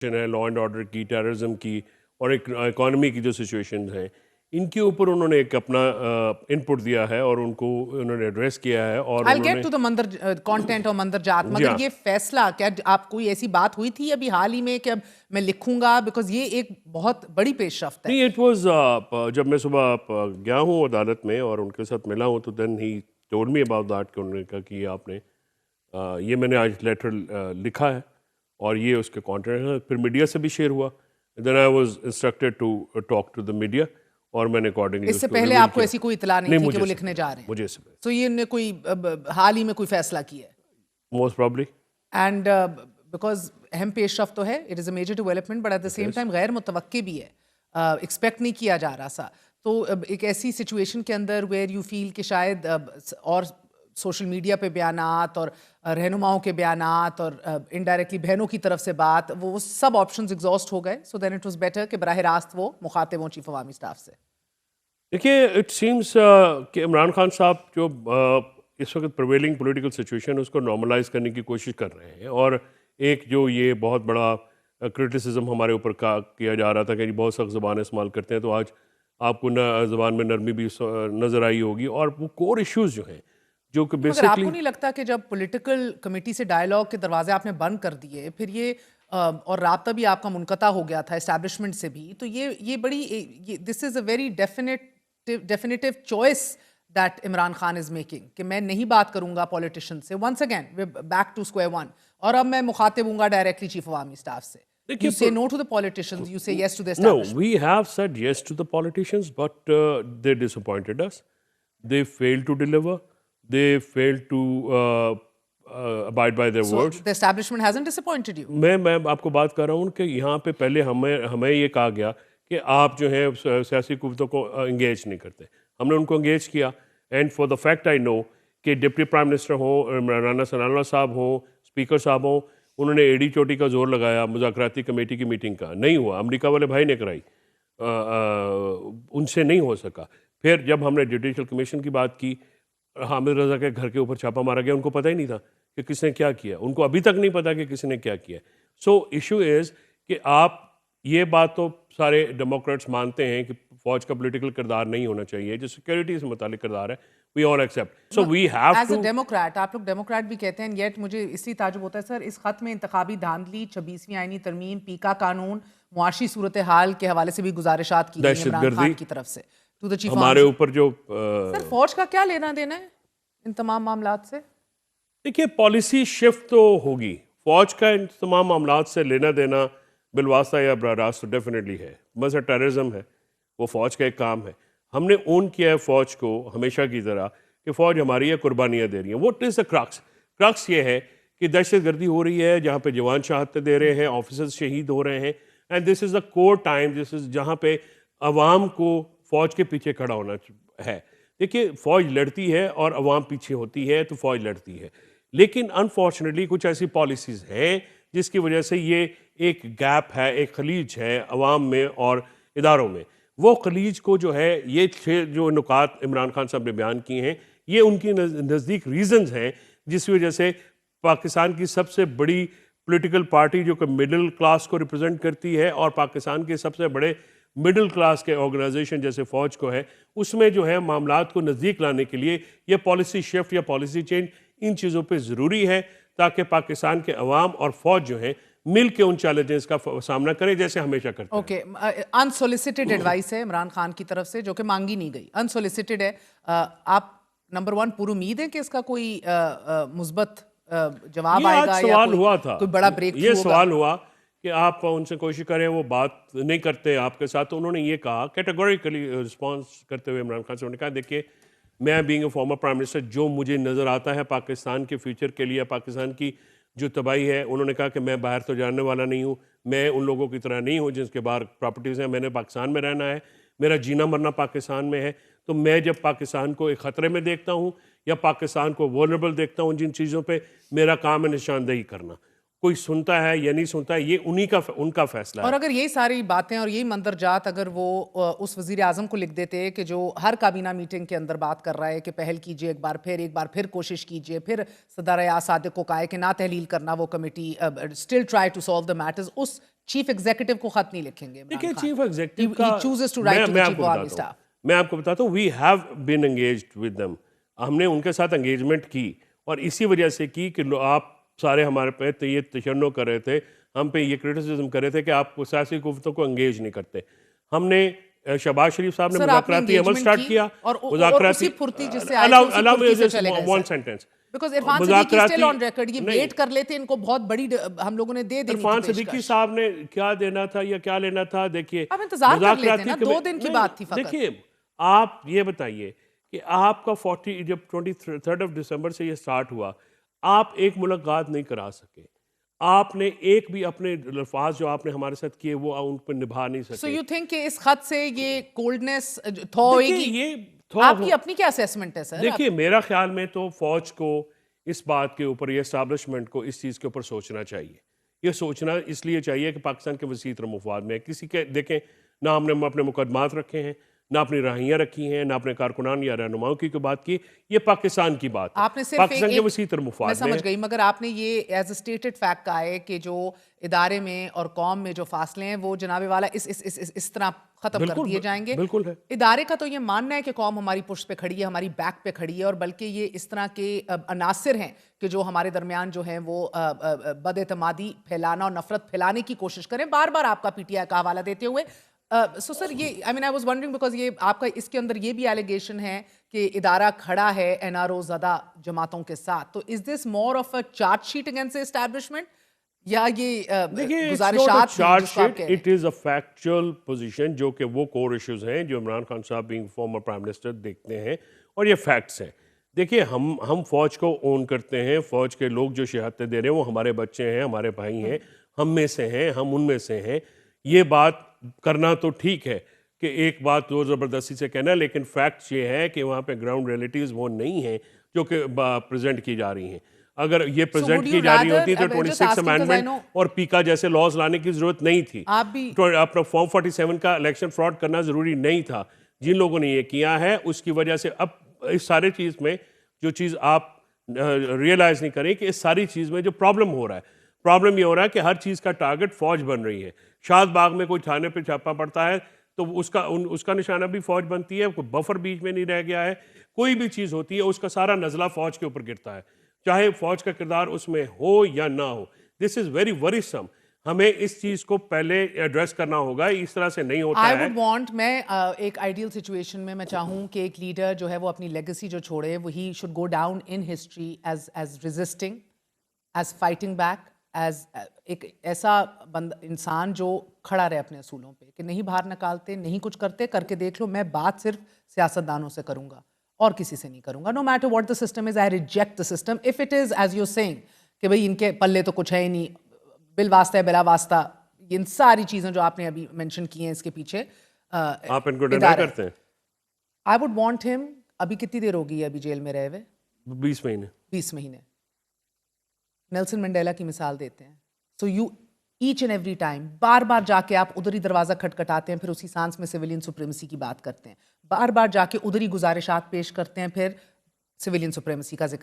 ہے law and order کی, terrorism کی اور ایک اکانومی کی جو سچویشن ہیں, ان کے اوپر انہوں نے ایک اپنا ان پٹ دیا ہے اور ان کو انہوں نے ایڈریس کیا ہے. اور I'll get to the content اور مندرجات, مگر یہ فیصلہ کیا آپ کوئی ایسی بات ہوئی تھی ابھی حال ہی میں کہ اب میں لکھوں گا, بیکاز یہ ایک بہت بڑی پیش رفت ہے. نہیں, اٹ واز جب میں صبح گیا ہوں عدالت میں اور ان کے ساتھ ملا ہوں تو then he told me about that کہ انہوں نے کہا کہ یہ آپ نے یہ میں نے آج لیٹر لکھا ہے اور یہ اس کے کانٹینٹ ہے. پھر میڈیا سے بھی شیئر ہوا. Then I was instructed to talk to the media اور میں نے اکارڈنگلی اس سے پہلے آپ کو ایسی کوئی اطلاع نہیں تھی کہ وہ لکھنے جا رہے ہیں؟ مجھے اس سے تو یہ نے کوئی حال ہی میں کوئی فیصلہ کیا ہے موسٹ پرابلی, اینڈ بیکاز اہم پیش رفت تو ہے, it is a major development, but at the same time غیر متوقع بھی ہے, ایکسپیکٹ نہیں کیا جا رہا تھا. تو ایک ایسی سچویشن کے اندر ویئر یو فیل کہ شاید اور سوشل میڈیا پہ بیانات اور رہنماؤں کے بیانات اور انڈائریکٹلی بہنوں کی طرف سے بات, وہ سب آپشنز ایگزاسٹ ہو گئے, سو دین اٹ واز بیٹر کہ براہ راست وہ مخاطب ہوں چیف عوامی اسٹاف سے. دیکھیے اٹ سیمس کہ عمران خان صاحب جو اس وقت پریویلنگ پولیٹیکل سچویشن اس کو نارملائز کرنے کی کوشش کر رہے ہیں, اور ایک جو یہ بہت بڑا کرٹیسزم ہمارے اوپر کیا جا رہا تھا کہ بہت سخت زبانیں استعمال کرتے ہیں, تو آج آپ کو زبان میں نرمی بھی نظر آئی ہوگی. اور وہ کور ایشوز جو ہیں جو کہ مگر آپ کو نہیں لگتا کہ جب پولیٹیکل کمیٹی سے ڈائلاگ کے دروازے آپ نے بند کر دیے, پھر یہ اور رابطہ بھی آپ کا منقطع ہو گیا تھا اسٹیبلشمنٹ سے بھی, تو یہ بڑی this is a very definitive choice that Imran Khan is making کہ میں نہیں بات کروں گا پولیٹیشین سے, once again back to square one, اور اب میں مخاطب ہوں گا ڈائریکٹلی چیف عوامی اسٹاف سے. You say no to the politicians, you say yes to the establishment. No, we have said yes to the politicians, but they disappointed us. They failed to deliver. They failed to abide by their words. So the establishment hasn't disappointed you? میں آپ کو بات کر رہا ہوں کہ یہاں پہ پہلے ہمیں یہ کہا گیا کہ آپ جو ہے سیاسی قوتوں کو انگیج نہیں کرتے. ہم نے ان کو انگیج کیا, and for the fact I know کہ ڈپٹی پرائم منسٹر ہوں, رانا ثناءاللہ صاحب ہوں, اسپیکر صاحب ہوں, انہوں نے ایڑی چوٹی کا زور لگایا مذاکراتی کمیٹی کی میٹنگ کا, نہیں ہوا. امریکہ والے بھائی نے کرائی, ان سے نہیں ہو سکا. پھر جب ہم نے جوڈیشل کمیشن کی بات کی, حامد رضا کے گھر کے اوپر چھاپا مارا گیا, ان کو پتہ ہی نہیں تھا کہ کس نے کیا کیا, ان کو ابھی تک نہیں پتا کہ کس نے کیا کیا. سو ایشو از کہ آپ یہ بات تو سارے ڈیموکریٹس مانتے ہیں کہ فوج کا پولیٹیکل کردار نہیں ہونا چاہیے, جو سیکورٹی سے متعلق کردار ہے, we all accept. So we have as a democrat, آپ لوگ ڈیموکریٹ بھی کہتے ہیں, یٹ مجھے اس لیے تعجب ہوتا ہے سر, اس خط میں انتخابی دھاندلی, 26ویں آئینی ترمیم, پیکا قانون, معاشی صورتحال کے حوالے سے بھی گزارشات کی گئی عمران خان کی طرف سے ٹو دا چیف. ہمارے اوپر جو سر فوج کا کیا لینا دینا ہے ان تمام معاملات سے؟ دیکھیے پالیسی شفٹ تو ہوگی, فوج کا ان تمام معاملات سے لینا دینا بالواسطہ یا براہ راست ڈیفینیٹلی ہے. مثلا ٹیررزم ہے, وہ فوج کا ایک کام ہے. ہم نے اون کیا ہے فوج کو ہمیشہ کی طرح کہ فوج ہماری یہ قربانیاں دے رہی ہیں. واٹ از دا کرکس یہ ہے کہ دہشت گردی ہو رہی ہے جہاں پہ جوان شہادتیں دے رہے ہیں, آفیسرز شہید ہو رہے ہیں, and this is the cover time, دس از جہاں پہ عوام کو فوج کے پیچھے کھڑا ہونا ہے. دیکھیے فوج لڑتی ہے اور عوام پیچھے ہوتی ہے تو فوج لڑتی ہے, لیکن انفارچونیٹلی کچھ ایسی پالیسیز ہیں جس کی وجہ سے یہ ایک گیپ ہے, ایک خلیج ہے عوام میں اور اداروں میں. وہ خلیج کو جو ہے یہ جو نکات عمران خان صاحب نے بیان کیے ہیں, یہ ان کی نزدیک ریزنز ہیں جس وجہ سے پاکستان کی سب سے بڑی پولیٹیکل پارٹی جو کہ مڈل کلاس کو ریپرزینٹ کرتی ہے, اور پاکستان کے سب سے بڑے مڈل کلاس کے آرگنائزیشن جیسے فوج کو ہے, اس میں جو ہے معاملات کو نزدیک لانے کے لیے یہ پالیسی شفٹ یا پالیسی چینج ان چیزوں پہ ضروری ہے تاکہ پاکستان کے عوام اور فوج جو ہیں مل کے ان چیلنجز کا سامنا کریں جیسے ہمیشہ کرتے ہیں. اوکے, انسولیسٹڈ ایڈوائس ہے عمران خان کی طرف سے جو کہ مانگی نہیں گئی, انسولیسٹڈ ہے. آپ نمبر 1 پوری امید ہے کہ اس کا کوئی مثبت جواب آئے گا, یا کوئی بڑا بریک تھرو ہوگا؟ یہ سوال ہوا کہ آپ ان سے کوشش کریں, وہ بات نہیں کرتے آپ کے ساتھ. تو انہوں نے یہ کہا کیٹیگوریکلی رسپانس کرتے ہوئے عمران خان سے, انہوں نے کہا دیکھیے میں being a former prime minister جو مجھے نظر آتا ہے پاکستان کے فیوچر کے لیے, پاکستان کی جو تباہی ہے, انہوں نے کہا کہ میں باہر تو جانے والا نہیں ہوں, میں ان لوگوں کی طرح نہیں ہوں جس کے باہر پراپرٹیز ہیں, میں نے پاکستان میں رہنا ہے, میرا جینا مرنا پاکستان میں ہے. تو میں جب پاکستان کو ایک خطرے میں دیکھتا ہوں یا پاکستان کو وولنریبل دیکھتا ہوں, جن چیزوں پہ میرا کام ہے نشاندہی کرنا. کوئی سنتا ہے یا نہیں سنتا ہے یہ ان کا فیصلہ ہے. اور اگر یہی ساری باتیں اور یہی مندرجات اگر وہ اس وزیر اعظم کو لکھ دیتے کہ جو ہر کابینہ میٹنگ کے اندر بات کر رہا ہے کہ پہل کیجئے, ایک بار پھر کوشش کیجئے, پھر صدر ایاز صادق کو کہا ہے کہ نہ تحلیل کرنا وہ committee, still try to solve the matters, اس چیف ایگزیکٹو کو خط نہیں لکھیں گے. دیکھیں چیف ایگزیکٹو کا میں آپ کو بتاتا ہوں we have been engaged with them. ہم نے ان کے ساتھ انگیجمنٹ کی اور اسی وجہ سے کی کہ آپ سارے ہمارے پہ یہ تشنع کر رہے تھے, ہم پہ یہ کرٹیسزم کر رہے تھے کہ آپ سیاسی قوتوں کو انگیج نہیں کرتے. ہم نے شہباز شریف صاحب نے مذاکراتی عمل سٹارٹ کیا, مذاکراتی one sentence because Irfan Siddiqui still on record, یہ ویٹ کر لیتے ان کو بہت بڑی ہم لوگوں نے دے دی. عرفان صدیقی صاحب نے کیا دینا تھا یا کیا لینا تھا, دیکھیے آپ انتظار کر لیتے ہیں نا, 2 دن کی بات تھی فقط. دیکھیے آپ یہ بتائیے کہ آپ کا 40 جب 23 دسمبر سے یہ سٹارٹ ہوا, آپ ایک ملاقات نہیں کرا سکے, آپ نے ایک بھی اپنے الفاظ جو آپ نے ہمارے ساتھ کیے وہ ان پر نبھا نہیں سکے. سو یو تھنک کہ اس خط سے یہ کولڈنس تھو ہوئے گی؟ آپ کی اپنی کیا اسیسمنٹ ہے سر؟ دیکھیے میرا خیال میں تو فوج کو اس بات کے اوپر, یہ اسٹیبلشمنٹ کو اس چیز کے اوپر سوچنا چاہیے. یہ سوچنا اس لیے چاہیے کہ پاکستان کے وسیع تر مفاد میں کسی کے, دیکھیں نہ ہم نے اپنے مقدمات رکھے ہیں, نہ اپنی رہائیاں رکھی ہیں, نہ اپنے کارکنان یا رہنماؤں کی بات کی, یہ پاکستان کی بات ہے, آپ نے صرف پاکستان کے وسیع تر مفاد میں. میں سمجھ گئی, مگر آپ نے یہ ایز اے اسٹیٹڈ فیکٹ کہا ہے کہ جو ادارے میں اور قوم میں جو فاصلے ہیں وہ جناب والا اس طرح ختم کر دیے جائیں گے. بالکل ہے. ادارے کا تو یہ ماننا ہے کہ قوم ہماری پشت پہ کھڑی ہے, ہماری بیک پہ کھڑی ہے, اور بلکہ یہ اس طرح کے عناصر ہیں کہ جو ہمارے درمیان جو ہیں وہ بد اعتمادی پھیلانا اور نفرت پھیلانے کی کوشش کریں, بار بار آپ کا پی ٹی آئی کا حوالہ دیتے ہوئے. سو سر یہ I was wondering because یہ آپ کا اس کے اندر یہ بھی ایلیگیشن ہے کہ ادارہ کھڑا ہے این آر او زدہ جماعتوں کے ساتھ, تو is this more of a charge sheet against the establishment یا یہ گزارشات؟ It is a factual position جو کہ وہ کور ایشوز ہیں جو عمران خان صاحب بینگ فارمر پرائم منسٹر دیکھتے ہیں, اور یہ فیکٹس ہیں. دیکھیے ہم فوج کو اون کرتے ہیں, فوج کے لوگ جو شہادتیں دے رہے ہیں وہ ہمارے بچے ہیں, ہمارے بھائی ہیں, ہم میں سے ہیں, ہم ان میں سے ہیں. یہ بات کرنا تو ٹھیک ہے کہ ایک بات زور زبردستی سے کہنا ہے, لیکن فیکٹس یہ ہے کہ وہاں پہ گراؤنڈ ریئلٹیز وہ نہیں ہیں جو کہ پریزنٹ کی جا رہی ہیں. اگر یہ پریزنٹ کی جا رہی ہوتی تو 26 امینڈمنٹ اور پیکا جیسے لاز لانے کی ضرورت نہیں تھی, اپنا فارم 47 کا الیکشن فراڈ کرنا ضروری نہیں تھا. جن لوگوں نے یہ کیا ہے اس کی وجہ سے اب اس سارے چیز میں جو چیز آپ ریئلائز نہیں کریں کہ اس ساری چیز میں جو پرابلم ہو رہا ہے, پرابلم یہ ہو رہا ہے کہ ہر چیز کا ٹارگٹ فوج بن رہی ہے. شاد باغ میں کوئی تھانے پہ چھاپا پڑتا ہے تو اس کا نشانہ بھی فوج بنتی ہے, کوئی بفر بیچ میں نہیں رہ گیا ہے, کوئی بھی چیز ہوتی ہے اس کا سارا نزلہ فوج کے اوپر گرتا ہے, چاہے فوج کا کردار اس میں ہو یا نہ ہو. دس از ویری ورسم. ہمیں اس چیز کو پہلے ایڈریس کرنا ہوگا, اس طرح سے نہیں ہوتا ہے. میں ایک آئیڈیل سچویشن میں چاہوں کہ ایک لیڈر جو ہے وہ اپنی لیگیسی جو چھوڑے وہ he should go down in history as resisting, as fighting back, as ایک ایسا انسان جو کھڑا رہے اپنے اصولوں پہ, کہ نہیں باہر نکالتے, نہیں کچھ کرتے, کر کے دیکھ لو, میں بات صرف سیاستدانوں سے کروں گا اور کسی سے نہیں کروں گا. No matter what the system is, I reject the system if it is as you saying کہ بھائی ان کے پلے تو کچھ ہے ہی نہیں, بل واسطہ بلا واسطہ, ان ساری چیزیں جو آپ نے ابھی مینشن کی ہیں اس کے پیچھے آپ ان کو ڈینائی کرتے ہیں. آئی وڈ وانٹ ہم, ابھی کتنی دیر ہوگی ابھی جیل میں رہے ہوئے؟ 20 مہینے. نیلسن منڈیلا کی مثال دیتے ہیں. So you each and every time بار بار جا کے آپ ادھر ہی دروازہ کھٹکھٹاتے ہیں, پھر اسی سانس میں سویلین سپریمیسی کی بات کرتے ہیں, بار بار جا کے ادھر ہی گزارشات پیش کرتے ہیں, پھر سویلین سپریمیسی کا ذکر